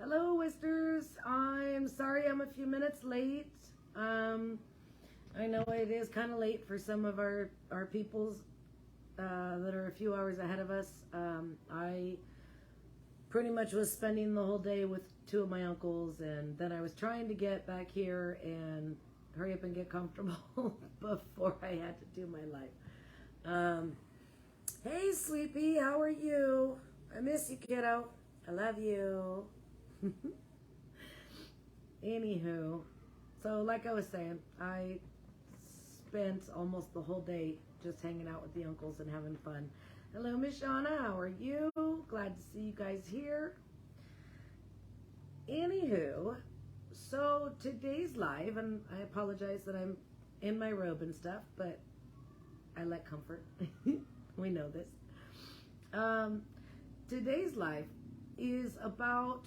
Hello, Wisters. I'm sorry I'm a few minutes late. I know it is kind of late for some of our peoples that are a few hours ahead of us. I pretty much was spending the whole day with two of my uncles, and then I was trying to get back here and hurry up and get comfortable before I had to do my life. Hey, Sleepy, how are you? I miss you, kiddo. I love you. Anywho, so like I was saying, I spent almost the whole day just hanging out with the uncles and having fun. Hello, Miss Shauna, how are you? Glad to see you guys here. Anywho, so today's live, and I apologize that I'm in my robe and stuff, but I like comfort. We know this. Today's live is about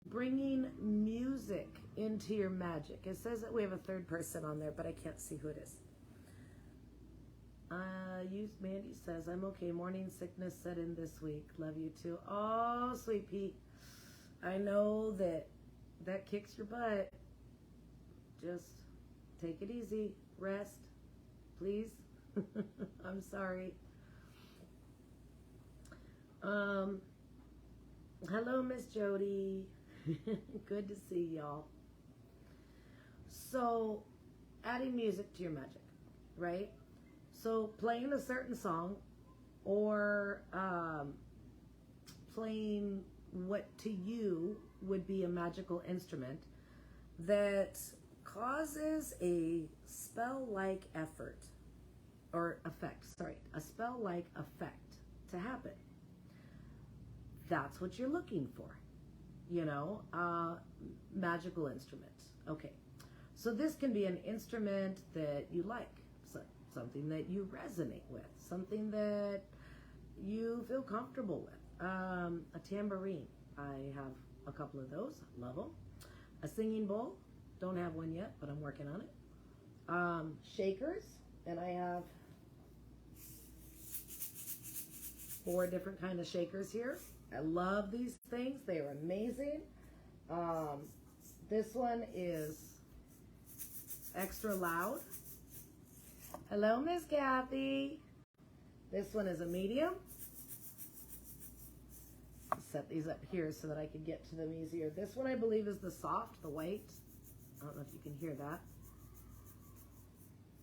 bringing music into your magic. It says that we have a third person on there, but I can't see who it is. Mandy says, I'm okay. Morning sickness set in this week. Love you too. Oh, sweet Pete. I know that kicks your butt. Just take it easy. Rest. Please. I'm sorry. Hello, Miss Jody. Good to see y'all. So, adding music to your magic, right? So, playing a certain song or playing what to you would be a magical instrument that causes a spell-like effort or effect, a spell-like effect to happen. That's what you're looking for, magical instruments. Okay, so this can be an instrument that you like, something that you resonate with, something that you feel comfortable with. A tambourine, I have a couple of those, love them. A singing bowl, don't have one yet, but I'm working on it. Shakers, and I have 4 different kind of shakers here. I love these things. They are amazing. This one is extra loud. Hello, Miss Kathy. This one is a medium. Set these up here so that I can get to them easier. This one I believe is the soft, the white. I don't know if you can hear that.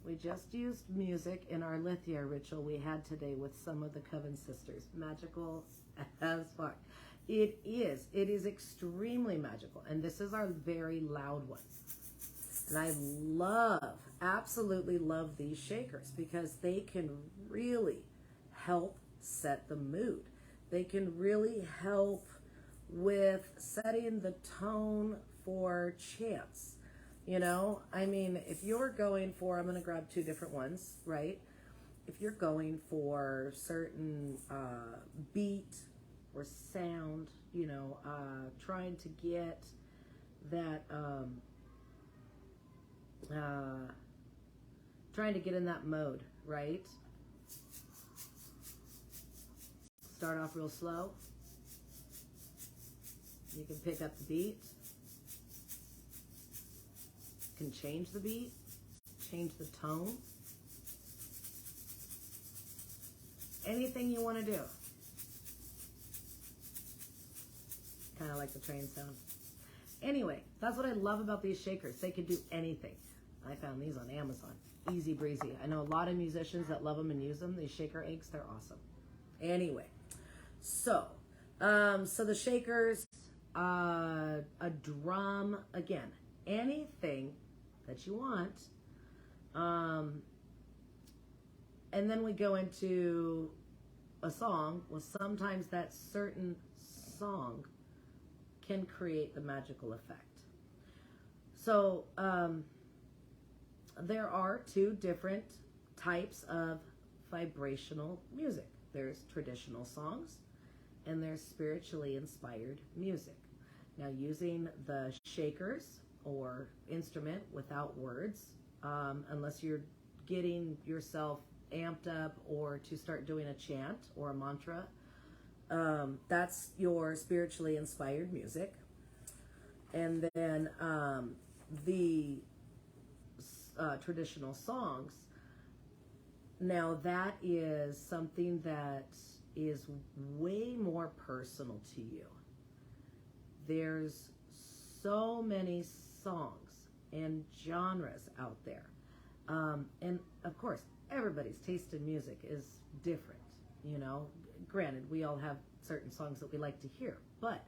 We just used music in our Lithia ritual we had today with some of the Coven sisters. Magical as fuck. It is extremely magical. And this is our very loud one. And I absolutely love these shakers because they can really help set the mood. They can really help with setting the tone for chants. If you're going for, I'm going to grab 2 different ones, right? If you're going for certain beat or sound, trying to get that, trying to get in that mode, right? Start off real slow. You can pick up the beat. Can change the beat, change the tone, anything you want to do. Kind of like the train sound. Anyway, that's what I love about these shakers. They can do anything. I found these on Amazon. Easy breezy. I know a lot of musicians that love them and use them. These shaker eggs, they're awesome. Anyway, so the shakers, a drum, again, anything that you want. And then we go into a song. Well, sometimes that certain song can create the magical effect. So there are 2 different types of vibrational music. There's traditional songs and there's spiritually inspired music. Now, using the shakers or instrument without words, unless you're getting yourself amped up or to start doing a chant or a mantra, that's your spiritually inspired music. And then the traditional songs. Now that is something that is way more personal to you. There's so many songs and genres out there. And of course, everybody's taste in music is different, you know. Granted, we all have certain songs that we like to hear, but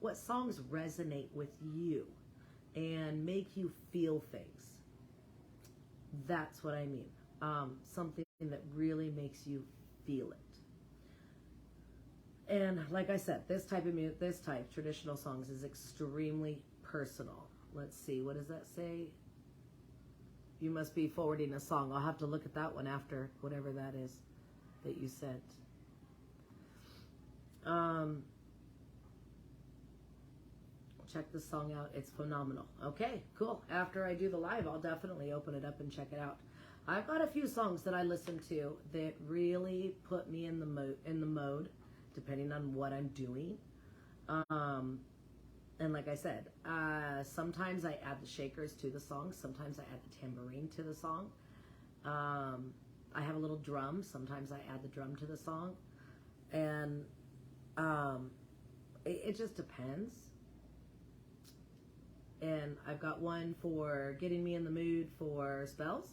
what songs resonate with you and make you feel things? That's what I mean. Something that really makes you feel it. And like I said, this type traditional songs, is extremely personal. Let's see, what does that say? You must be forwarding a song. I'll have to look at that one after, whatever that is that you sent. Check the song out. It's phenomenal. Okay, cool. After I do the live, I'll definitely open it up and check it out. I've got a few songs that I listen to that really put me in the mode, depending on what I'm doing. And like I said, sometimes I add the shakers to the song. Sometimes I add the tambourine to the song. I have a little drum. Sometimes I add the drum to the song. And it just depends. And I've got one for getting me in the mood for spells.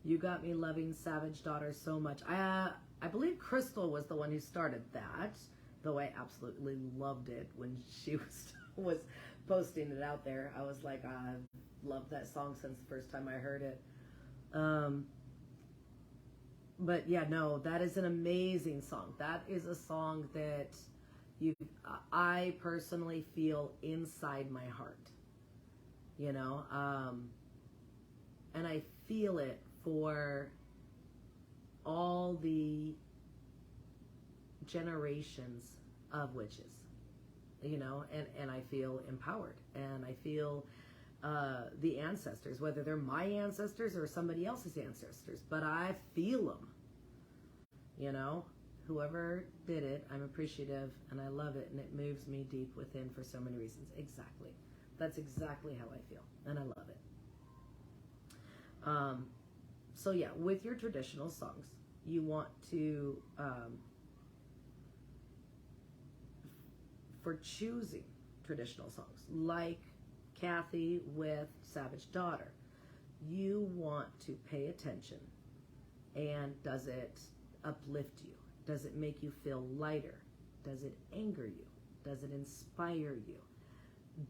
You got me loving Savage Daughter so much. I believe Crystal was the one who started that, though I absolutely loved it when she was posting it out there. I was like, I've loved that song since the first time I heard it. But yeah, no, that is an amazing song. That is a song that I personally feel inside my heart, you know, and I feel it for all the generations of witches, you know, and I feel empowered, and I feel the ancestors, whether they're my ancestors or somebody else's ancestors, but I feel them, you know. Whoever did it, I'm appreciative, and I love it, and it moves me deep within for so many reasons. Exactly. That's exactly how I feel, and I love it. So yeah, with your traditional songs, you want to, for choosing traditional songs, like Kathy with Savage Daughter, you want to pay attention, and does it uplift you? Does it make you feel lighter? Does it anger you? Does it inspire you?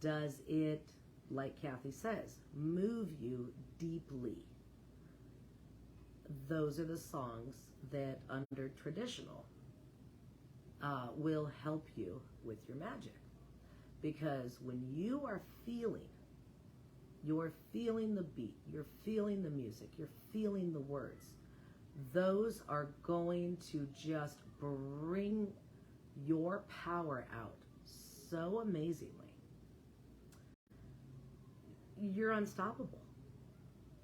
Does it, like Kathy says, move you deeply? Those are the songs that under traditional will help you with your magic. Because when you're feeling the beat, you're feeling the music, you're feeling the words, those are going to just bring your power out so amazingly. You're unstoppable.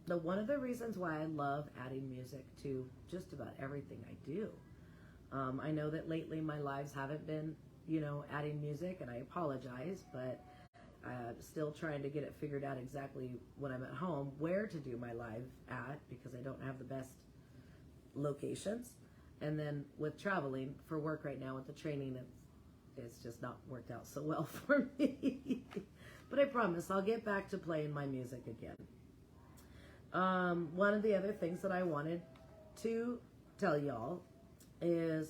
Now, one of the reasons why I love adding music to just about everything I do, I know that lately my lives haven't been, you know, adding music, and I apologize, but I'm still trying to get it figured out exactly when I'm at home where to do my live at, because I don't have the best locations. And then with traveling for work right now with the training, it's just not worked out so well for me. But I promise I'll get back to playing my music again. One of the other things that I wanted to tell y'all is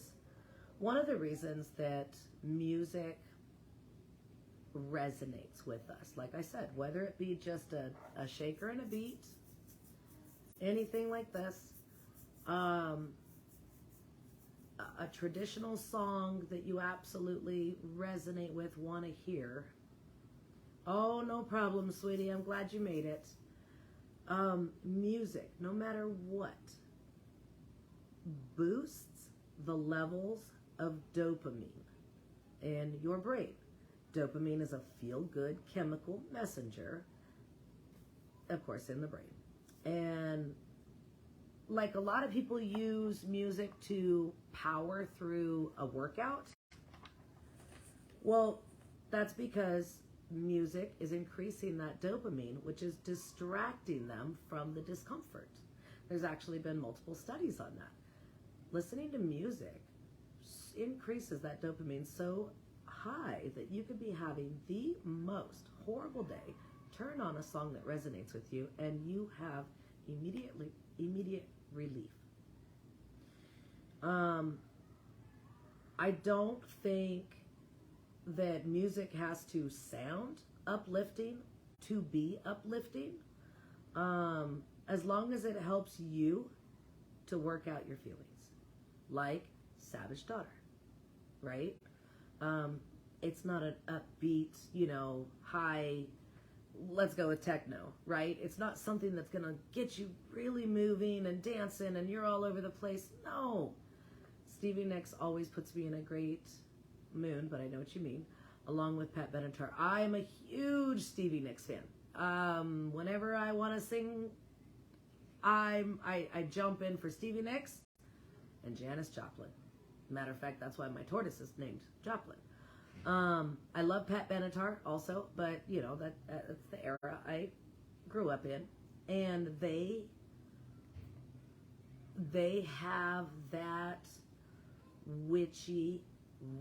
one of the reasons that music resonates with us, like I said, whether it be just a shaker and a beat, anything like this, a traditional song that you absolutely resonate with, want to hear. Oh, no problem, sweetie. I'm glad you made it. Music, no matter what, boosts the levels of dopamine in your brain. Dopamine is a feel-good chemical messenger, of course, in the brain. And like a lot of people use music to power through a workout, well, that's because music is increasing that dopamine, which is distracting them from the discomfort. There's actually been multiple studies on that. Listening to music increases that dopamine so high that you could be having the most horrible day, turn on a song that resonates with you, and you have immediate relief. I don't think that music has to sound uplifting to be uplifting, as long as it helps you to work out your feelings, like Savage Daughter, right? It's not an upbeat, high, let's go with techno, right? It's not something that's going to get you really moving and dancing and you're all over the place. No. Stevie Nicks always puts me in a great mood, but I know what you mean, along with Pat Benatar. I'm a huge Stevie Nicks fan. Whenever I want to sing, I jump in for Stevie Nicks and Janis Joplin. Matter of fact, that's why my tortoise is named Joplin. I love Pat Benatar also, but that's the era I grew up in, and they have that witchy,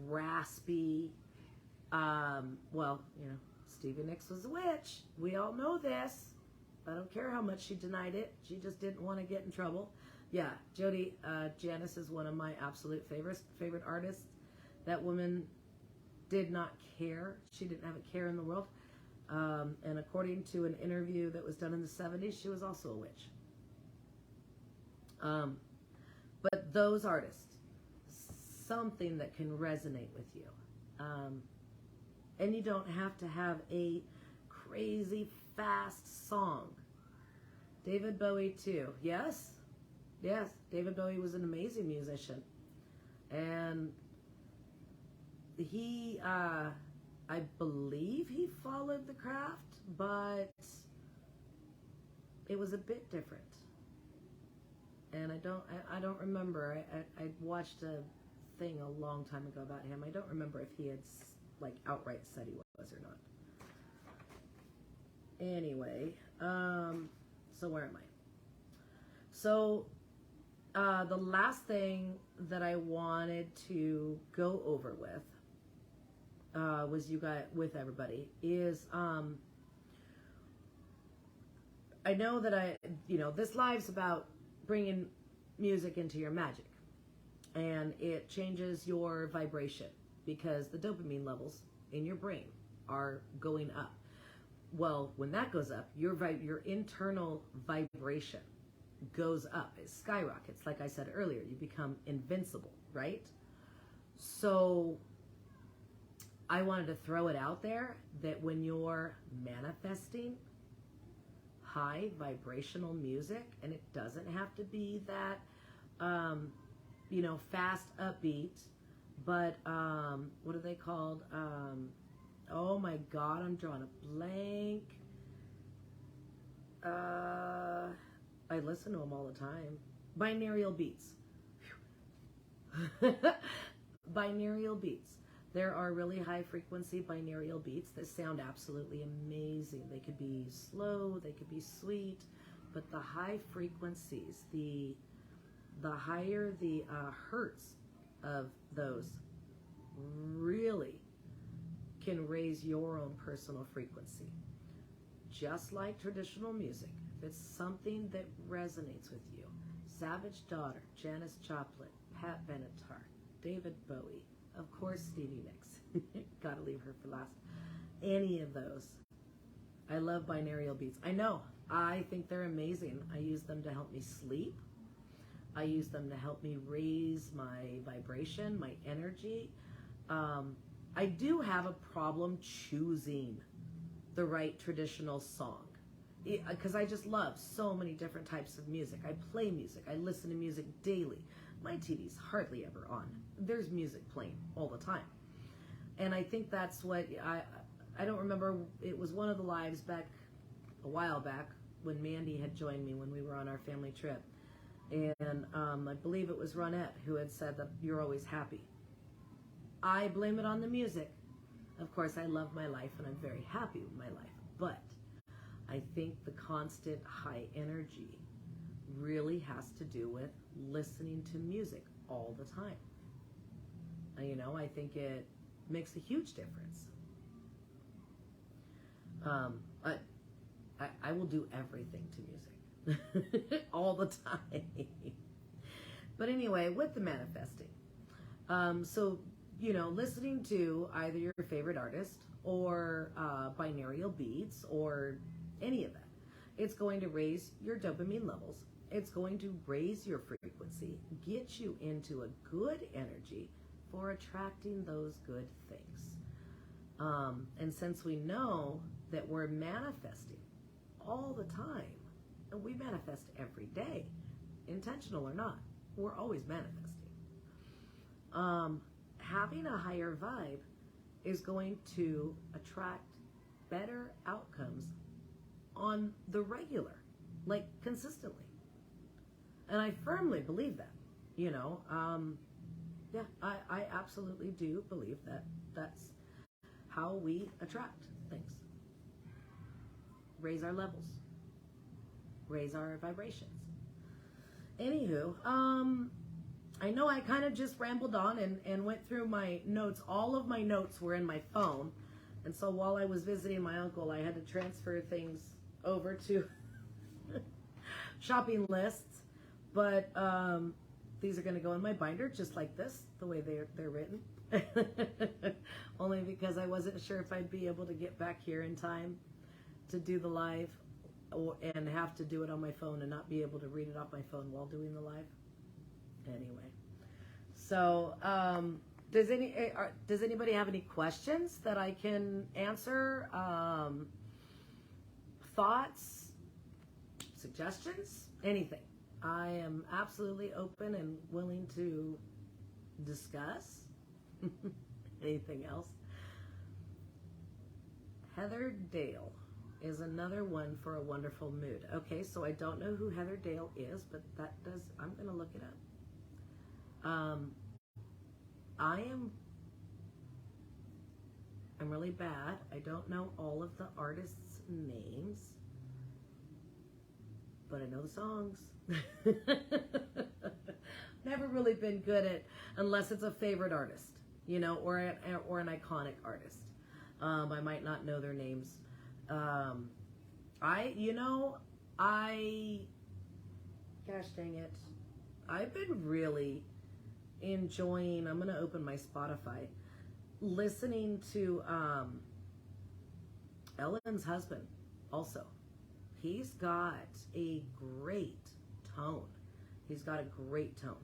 raspy. Stevie Nicks was a witch. We all know this. I don't care how much she denied it. She just didn't want to get in trouble. Yeah, Jody, Janis is one of my absolute favorite artists. That woman did not care. She didn't have a care in the world. And according to an interview that was done in the 70s, she was also a witch. But those artists, something that can resonate with you. And you don't have to have a crazy fast song. David Bowie too. Yes, David Bowie was an amazing musician. And he, I believe he followed the craft, but it was a bit different. And I don't remember. I watched a thing a long time ago about him. I don't remember if he had outright said he was or not. Anyway, so where am I? So the last thing that I wanted to go over with with everybody is I know that this live's about bringing music into your magic, and it changes your vibration because the dopamine levels in your brain are going up. Well, when that goes up, your internal vibration goes up. It skyrockets. Like I said earlier, you become invincible, right? So I wanted to throw it out there that when you're manifesting high vibrational music, and it doesn't have to be that, fast upbeat, but what are they called? Oh my God, I'm drawing a blank. I listen to them all the time. Binaural beats. Binaural beats. There are really high frequency binaural beats that sound absolutely amazing. They could be slow, they could be sweet, but the high frequencies, the higher the hertz of those really can raise your own personal frequency. Just like traditional music, if it's something that resonates with you, Savage Daughter, Janis Joplin, Pat Benatar, David Bowie, of course Stevie Nicks, gotta leave her for last, any of those. I love binaural beats. I know, I think they're amazing. I use them to help me sleep. I use them to help me raise my vibration, my energy. I do have a problem choosing the right traditional song because I just love so many different types of music. I play music. I listen to music daily. My TV's hardly ever on. There's music playing all the time. And I think that's what, I don't remember, it was one of the lives back, a while back, when Mandy had joined me when we were on our family trip. And I believe it was Ronette who had said that you're always happy. I blame it on the music. Of course, I love my life and I'm very happy with my life, but I think the constant high energy really has to do with listening to music all the time. You know, I think it makes a huge difference. I will do everything to music all the time. But anyway, with the manifesting, so, you know, listening to either your favorite artist or binaural beats or any of that, it's going to raise your dopamine levels. It's going to raise your frequency, get you into a good energy for attracting those good things. And since we know that we're manifesting all the time, and we manifest every day, intentional or not, we're always manifesting. Having a higher vibe is going to attract better outcomes on the regular, like consistently. And I firmly believe that, you know, yeah, I absolutely do believe that that's how we attract things. Raise our levels, raise our vibrations. Anywho, I know I kind of just rambled on and went through my notes. All of my notes were in my phone. And so while I was visiting my uncle, I had to transfer things over to shopping lists. But these are going to go in my binder just like this, the way they're written. Only because I wasn't sure if I'd be able to get back here in time to do the live and have to do it on my phone and not be able to read it off my phone while doing the live. Anyway, so does anybody have any questions that I can answer? Thoughts, suggestions, anything? I am absolutely open and willing to discuss. Anything else? Heather Dale is another one for a wonderful mood. Okay, so I don't know who Heather Dale is, but that does, I'm going to look it up. I'm really bad. I don't know all of the artists' names, but I know the songs. Never really been good at, unless it's a favorite artist, you know, or an iconic artist. I might not know their names. Gosh dang it. I've been really enjoying, I'm going to open my Spotify, listening to Ellen's husband also. He's got a great tone. He's got a great tone.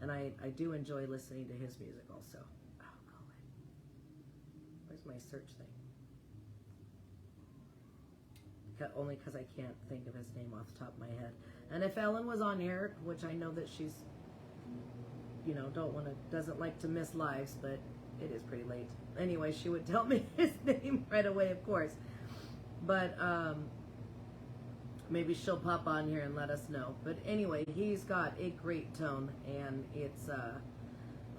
And I do enjoy listening to his music also. Oh, golly. Where's my search thing? Only because I can't think of his name off the top of my head. And if Ellen was on here, which I know that she's, you know, doesn't like to miss lives, but it is pretty late. Anyway, she would tell me his name right away, of course. But maybe she'll pop on here and let us know. But anyway, he's got a great tone, and it's a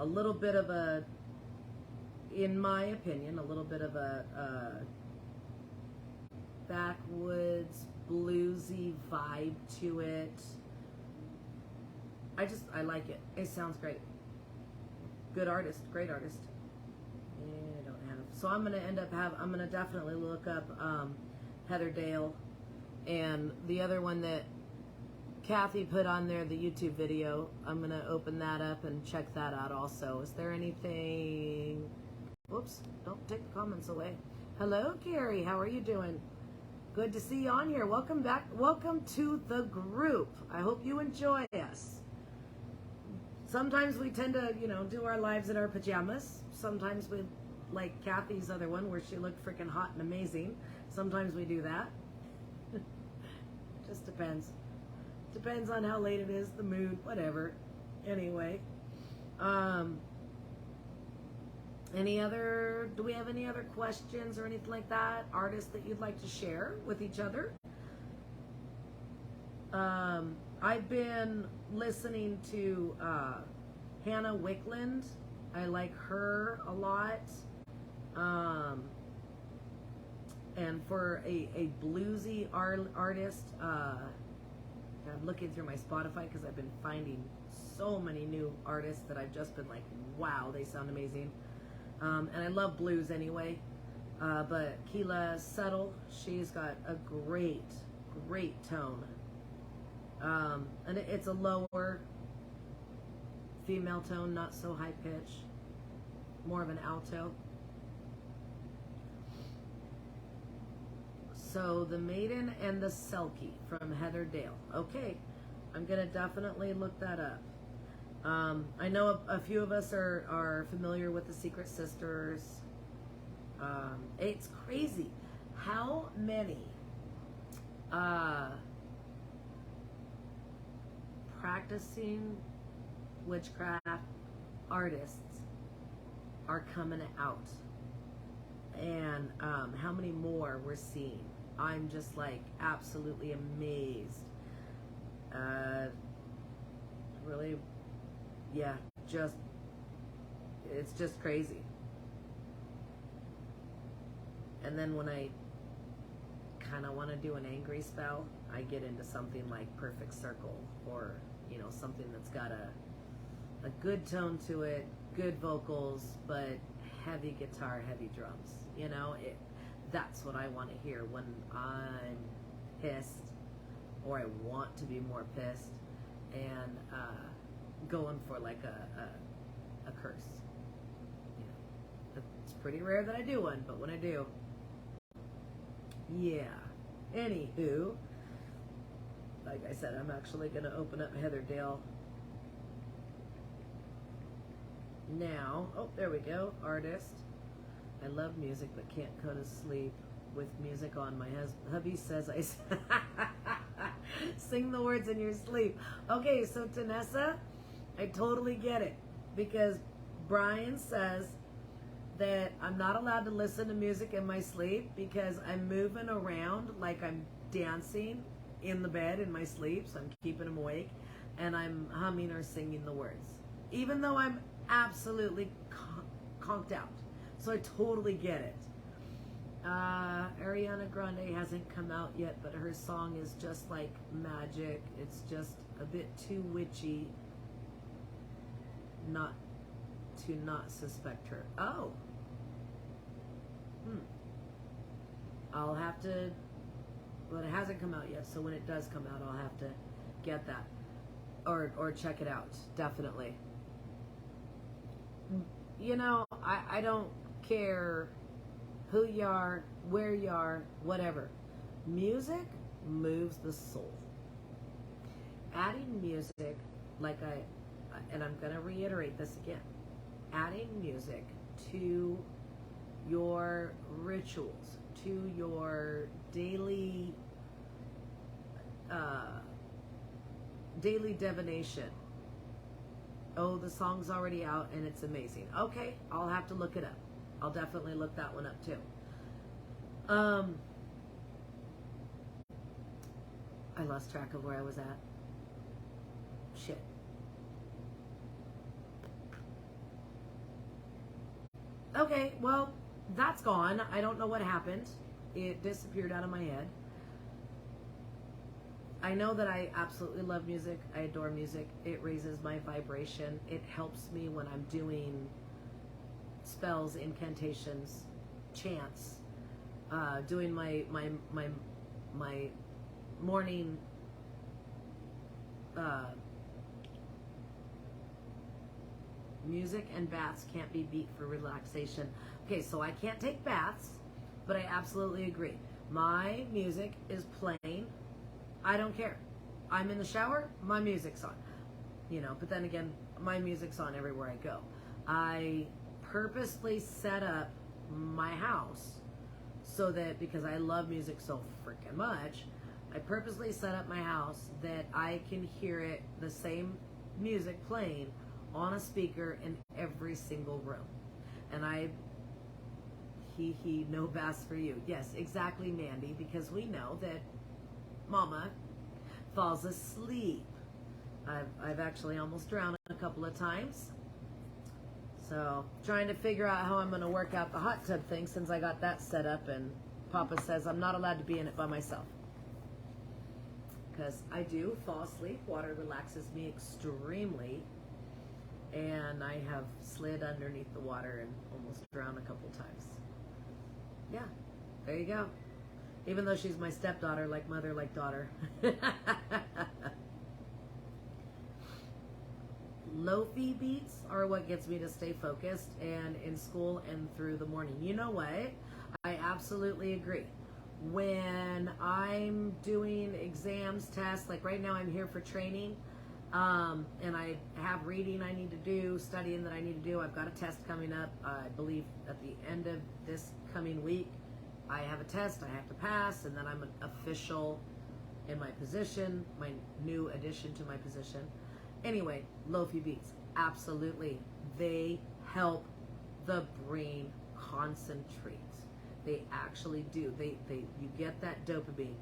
little bit of a, in my opinion, a little bit of a backwoods, bluesy vibe to it. I like it. It sounds great. Good artist, great artist. I don't have. So I'm gonna definitely look up Heather Dale, and the other one that Kathy put on there, the YouTube video. I'm gonna open that up and check that out also. Is there anything? Whoops! Don't take the comments away. Hello, Carrie. How are you doing? Good to see you on here. Welcome back. Welcome to the group. I hope you enjoy us. Sometimes we tend to, you know, do our lives in our pajamas. Sometimes we, like Kathy's other one where she looked freaking hot and amazing. Sometimes we do that. Just depends. Depends on how late it is, the mood, whatever. Anyway. Do we have any other questions or anything like that? Artists that you'd like to share with each other? I've been listening to Hannah Wickland. I like her a lot. Um, and for a bluesy artist, I'm looking through my Spotify because I've been finding so many new artists that I've just been like, wow, they sound amazing. And I love blues anyway. But Keela Settle, she's got a great tone. And it's a lower female tone, not so high pitch, more of an alto. So the Maiden and the Selkie from Heather Dale. Okay, I'm gonna definitely look that up. I know a few of us are familiar with the Secret Sisters. It's crazy how many practicing witchcraft artists are coming out, and how many more we're seeing. I'm just like absolutely amazed. Really, yeah, it's just crazy. And then when I kind of want to do an angry spell, I get into something like Perfect Circle, or something that's got a good tone to it, good vocals, but heavy guitar, heavy drums. That's what I want to hear when I'm pissed, or I want to be more pissed, and going for like a curse. It's pretty rare that I do one, but when I do, yeah. Anywho, like I said, I'm actually going to open up Heather Dale now. Oh, there we go. Artist. I love music but can't go to sleep with music on. My hubby says I sing the words in your sleep. Okay, so Tanessa, I totally get it, because Brian says that I'm not allowed to listen to music in my sleep because I'm moving around like I'm dancing in the bed in my sleep, so I'm keeping him awake, and I'm humming or singing the words, even though I'm absolutely conked out. So I totally get it. Ariana Grande hasn't come out yet, but her song is just like magic. It's just a bit too witchy not suspect her. Oh. I'll have to, well, it hasn't come out yet, so when it does come out, I'll have to get that or check it out, definitely. I don't care who you are, where you are, whatever. Music moves the soul. Adding music, and I'm going to reiterate this again, adding music to your rituals, to your daily divination. Oh, the song's already out and it's amazing. Okay, I'll have to look it up. I'll definitely look that one up too. I lost track of where I was at. Shit. Okay, well, that's gone. I don't know what happened. It disappeared out of my head. I know that I absolutely love music. I adore music. It raises my vibration. It helps me when I'm doing spells, incantations, chants, doing my morning music, and baths can't be beat for relaxation. Okay, so I can't take baths, but I absolutely agree. My music is playing. I don't care. I'm in the shower, my music's on. But then again, my music's on everywhere I go. I purposely set up my house so that, because I love music so freaking much, I purposely set up my house that I can hear it, the same music playing on a speaker in every single room. And no baths for you. Yes, exactly, Mandy, because we know that Mama falls asleep. I've actually almost drowned a couple of times. So trying to figure out how I'm going to work out the hot tub thing since I got that set up, and Papa says I'm not allowed to be in it by myself. Because I do fall asleep. Water relaxes me extremely. And I have slid underneath the water and almost drowned a couple times. Yeah, there you go. Even though she's my stepdaughter, like mother, like daughter. Lofi beats are what gets me to stay focused and in school and through the morning. You know what? I absolutely agree. When I'm doing exams, tests, like right now I'm here for training, and I have reading I need to do, studying that I need to do. I've got a test coming up, I believe at the end of this coming week. I have a test I have to pass, and then I'm an official in my position, my new addition to my position. Anyway, Lofi beats, absolutely. They help the brain concentrate. They actually do. You get that dopamine,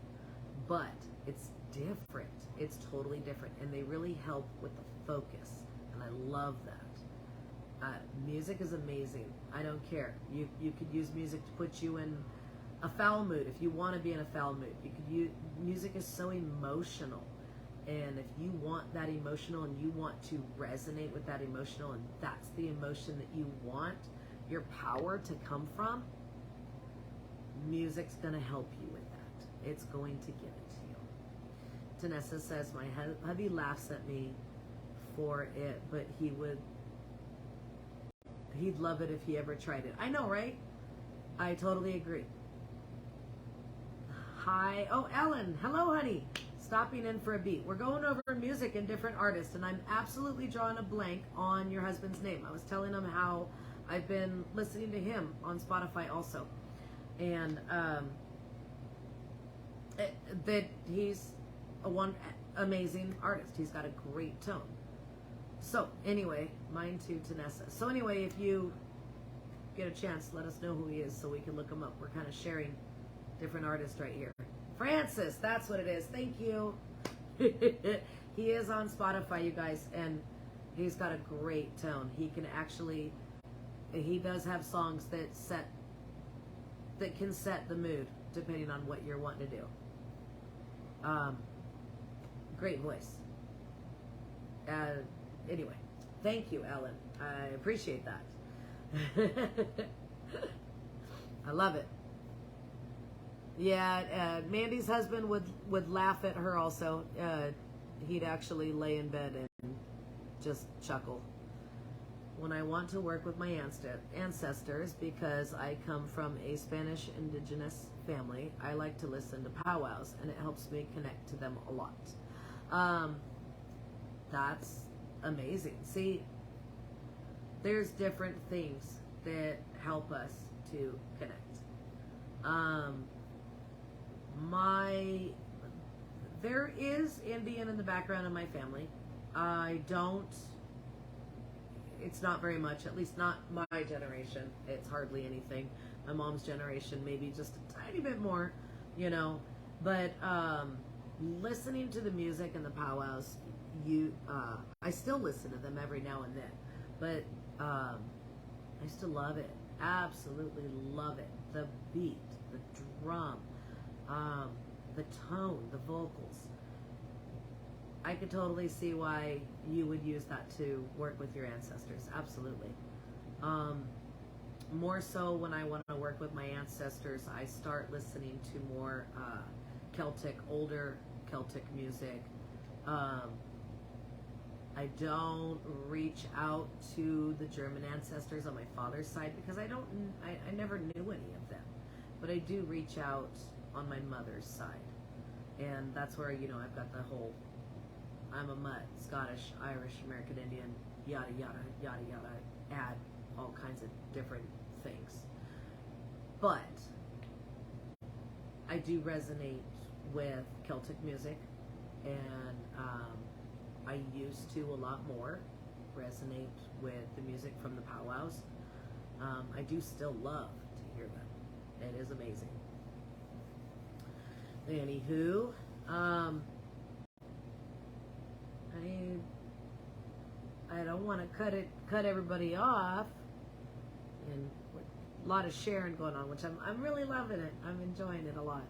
but it's different. It's totally different, and they really help with the focus, and I love that. Music is amazing. I don't care. You could use music to put you in a foul mood if you want to be in a foul mood. You could use music is so emotional, and if you want that emotional and you want to resonate with that emotional, and that's the emotion that you want your power to come from, music's going to help you with that. It's going to give it to you. Tanessa says, my hubby laughs at me for it, but he'd love it if he ever tried it. I know, right? I totally agree. Hi. Oh, Ellen. Hello, honey. Stopping in for a beat. We're going over music and different artists, and I'm absolutely drawing a blank on your husband's name. I was telling him how I've been listening to him on Spotify also. And that he's one amazing artist. He's got a great tone. So anyway, mine too, Tanessa. So anyway, if you get a chance, let us know who he is so we can look him up. We're kind of sharing different artists right here. Francis, that's what it is. Thank you. He is on Spotify, you guys, and he's got a great tone. He does have songs that can set the mood depending on what you're wanting to do. Great voice. Anyway, thank you, Ellen. I appreciate that. I love it. Yeah, Mandy's husband would laugh at her also. He'd actually lay in bed and just chuckle. When I want to work with my ancestors, because I come from a Spanish indigenous family, I like to listen to powwows, and it helps me connect to them a lot. That's amazing. See, there's different things that help us to connect. There is Indian in the background of my family. It's not very much, at least not my generation. It's hardly anything. My mom's generation, maybe just a tiny bit more, But listening to the music and the powwows, I still listen to them every now and then. But I still love it. Absolutely love it. The beat, the drum, the tone, the vocals. I could totally see why you would use that to work with your ancestors. Absolutely. More so when I want to work with my ancestors, I start listening to more older Celtic music. I don't reach out to the German ancestors on my father's side because I never knew any of them. But I do reach out on my mother's side. And that's where, I've got the whole I'm a mutt, Scottish, Irish, American Indian, yada, yada, yada, yada, add all kinds of different things. But I do resonate with Celtic music, and I used to a lot more resonate with the music from the powwows. I do still love to hear them. It is amazing. Anywho, I don't want to cut everybody off. lot of sharing going on, which I'm really loving it. I'm enjoying it a lot.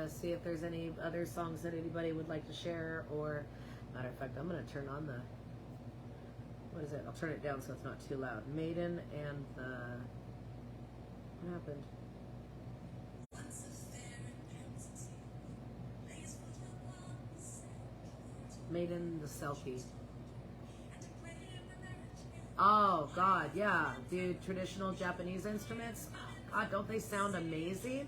See if there's any other songs that anybody would like to share, or matter of fact, I'm going to turn on the, what is it? I'll turn it down so it's not too loud. Maiden and the, what happened? Maiden the Selkie. Oh God, yeah, dude, traditional Japanese instruments. God, don't they sound amazing?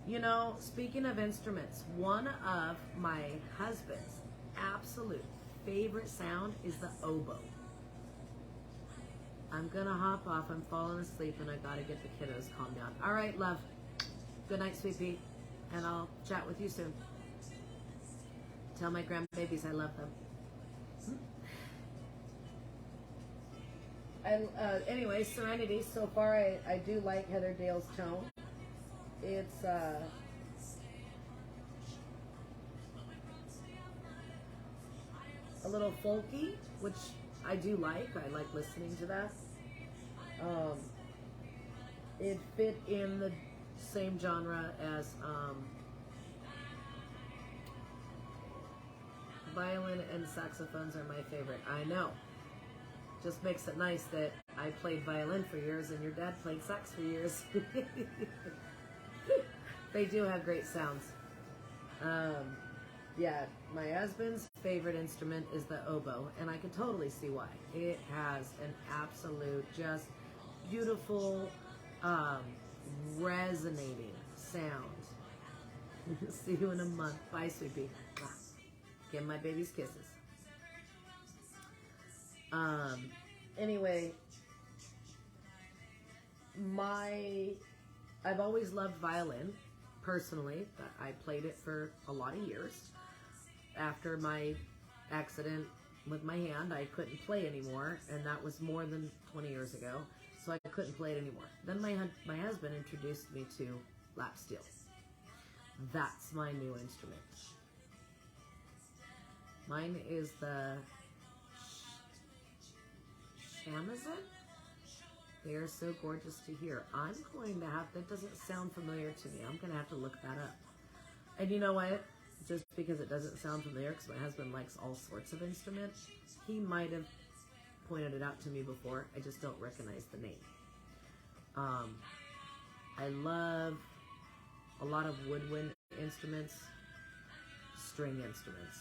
You know, speaking of instruments, one of my husband's absolute favorite sound is the oboe. I'm gonna hop off. I'm falling asleep and I gotta get the kiddos calmed down. All right, love. Good night, sweet pea. And I'll chat with you soon. Tell my grandbabies I love them. Anyway, Serenity. So far, I do like Heather Dale's tone. It's a little folky, which I do like. I like listening to that. It fit in the same genre as violin and saxophones are my favorite. I know. Just makes it nice that I played violin for years and your dad played sax for years. They do have great sounds. Yeah, my husband's favorite instrument is the oboe, and I can totally see why. It has an absolute, just beautiful, resonating sound. See you in a month. Bye, sweetie. Give my babies kisses. Anyway, I've always loved violin, personally. I played it for a lot of years. After my accident with my hand, I couldn't play anymore, and that was more than 20 years ago, so I couldn't play it anymore. Then my husband introduced me to lap steel. That's my new instrument. Mine is the Shamazin. They are so gorgeous to hear. I'm going to have, that doesn't sound familiar to me. I'm going to have to look that up. And you know what? Just because it doesn't sound familiar, because my husband likes all sorts of instruments, he might have pointed it out to me before. I just don't recognize the name. I love a lot of woodwind instruments, string instruments,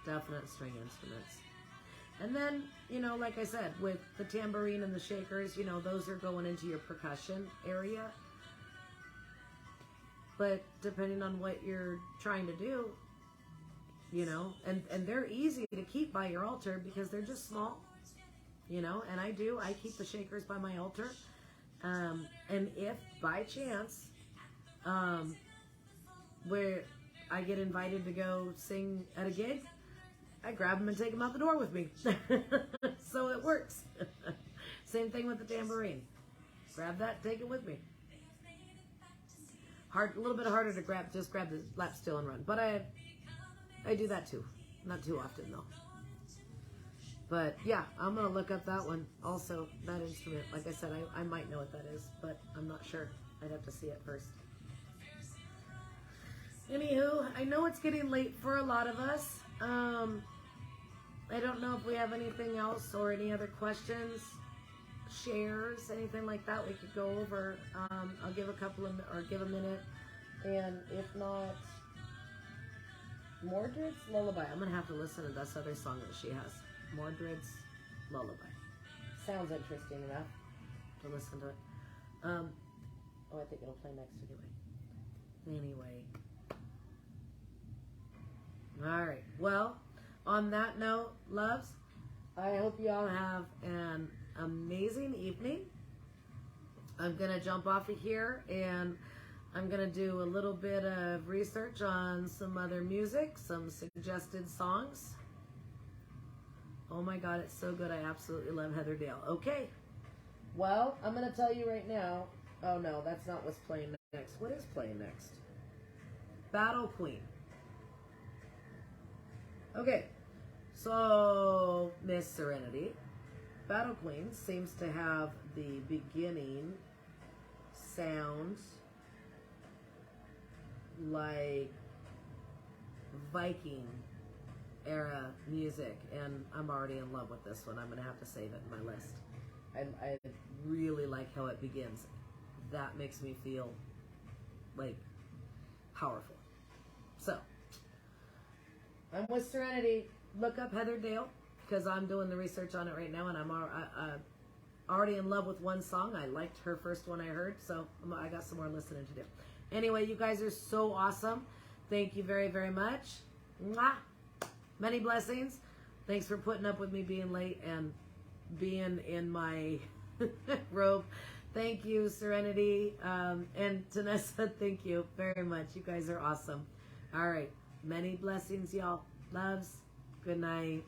definite string instruments. And then, you know, like I said, with the tambourine and the shakers, you know, those are going into your percussion area. But depending on what you're trying to do, you know, and they're easy to keep by your altar because they're just small, you know, and I keep the shakers by my altar. And if by chance, where I get invited to go sing at a gig, I grab them and take them out the door with me. So it works. Same thing with the tambourine. Grab that, take it with me. A little bit harder to grab, just grab the lap steel and run. But I do that too. Not too often though. But yeah, I'm going to look up that one. Also, that instrument. Like I said, I might know what that is, but I'm not sure. I'd have to see it first. Anywho, I know it's getting late for a lot of us. I don't know if we have anything else or any other questions, shares, anything like that we could go over. I'll give give a minute, and if not, Mordred's Lullaby. I'm gonna have to listen to this other song that she has. Mordred's Lullaby. Sounds interesting enough to listen to it. I think it'll play next anyway. All right. Well, on that note, loves, I hope you all have an amazing evening. I'm going to jump off of here and I'm going to do a little bit of research on some other music, some suggested songs. Oh my God, it's so good. I absolutely love Heather Dale. Okay. Well, I'm going to tell you right now. Oh no, that's not what's playing next. What is playing next? Battle Queen. Okay, so Miss Serenity, Battle Queen seems to have the beginning sound like Viking era music, and I'm already in love with this one. I'm gonna have to save it in my list. I really like how it begins. That makes me feel like powerful. So I'm with Serenity. Look up Heather Dale because I'm doing the research on it right now, and I'm already in love with one song. I liked her first one I heard, so I got some more listening to do. Anyway, you guys are so awesome. Thank you very, very much. Mwah. Many blessings. Thanks for putting up with me being late and being in my robe. Thank you, Serenity. And Tanessa, thank you very much. You guys are awesome. All right. Many blessings, y'all. Loves. Good night.